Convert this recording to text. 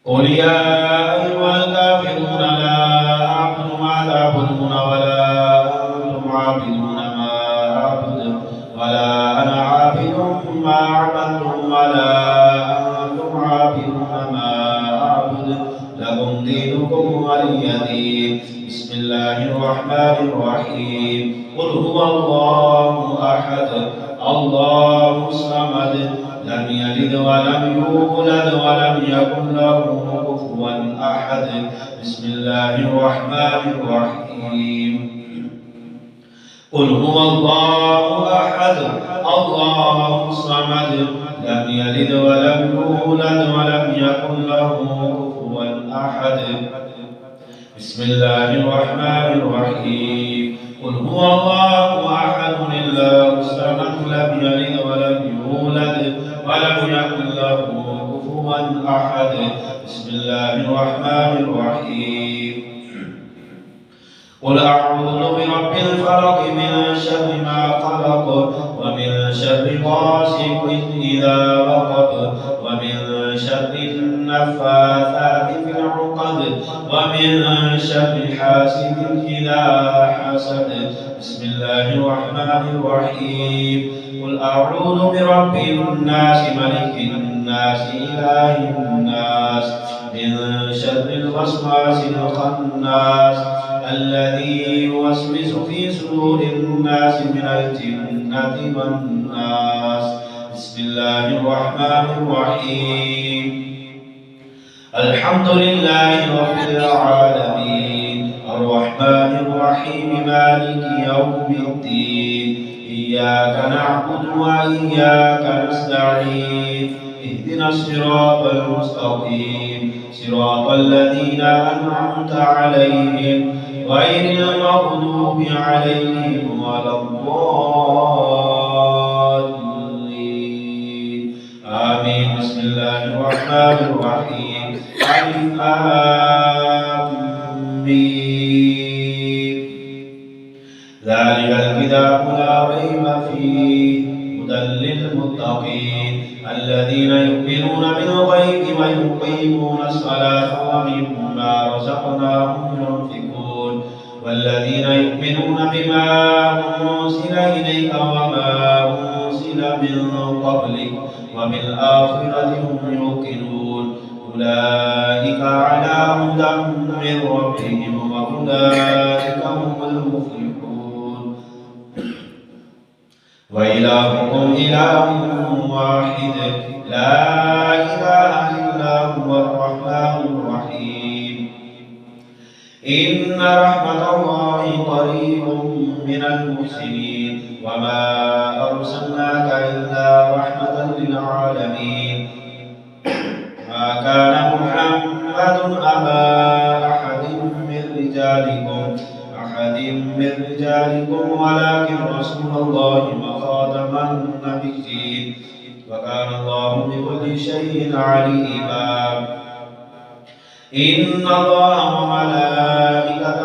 قل يا أيها الكافرون لا أعبد ما تعبدون ولا أنتم عابدون ما أعبد ولا أنا عابد ما عبدتم ولا أنتم عابدون ما أعبد لكم دينكم ولي دين. بسم الله الرحمن الرحيم. قل هو الله أحد الله الصمد لم يلد ولم يولد ولم يكن له كفوا أحد. بسم الله الرحمن الرحيم. قل هو الله أحد الله الصمد لم يلد ولم يولد ولم يكن له كفوا أحد. بسم الله الرحمن الرحيم. قل هو الله أحد الله الصمد لم يلد ولم يولد ولم يكن له كفوا أحد. بسم الله الرحمن الرحيم. قل أعوذ برب الفلق من شر ما خلق ومن شر غاسق إذا وقب ومن شر النفاثات في العقد ومن شر حاسد إذا حسد. بسم الله الرحمن الرحيم. قل أعوذ برب الناس ملك الناس إله الناس من شر الوسواس الخناس الذي يوسوس في صدور الناس من الجنة والناس. بسم الله الرحمن الرحيم. الحمد لله رب العالمين الرحمن الرحيم مالك يوم الدين إياك نعبد وإياك نستعين اهدنا الصراط المستقيم صراط الذين أنعمت عليهم غير المغضوب عليهم ولا الضالين آمين. بسم الله الرحمن الرحيم. ألف لام ميم ذلك الكتاب لا ريب فيه هدى للمتقين الذين يؤمنون بالغيب ويقيمون الصلاة ومما رزقناهم ينفقون والذين يؤمنون بما أنزل إليك وما أنزل من قبلك وبالآخرة هم يوقنون أولئك على هدى من ربهم وأولئك هم المفلحون. وإلهكم إله واحد لا إله إلا هو الرحمن الرحيم. إن رحمة الله قريب من المحسنين وما أرسلناك إلا رحمة للعالمين. ما كان محمد أبا أحد من رجالكم ولكن رسول الله وخاتم النبيين وكان الله بكل شيء عليما. إن الله وملائكته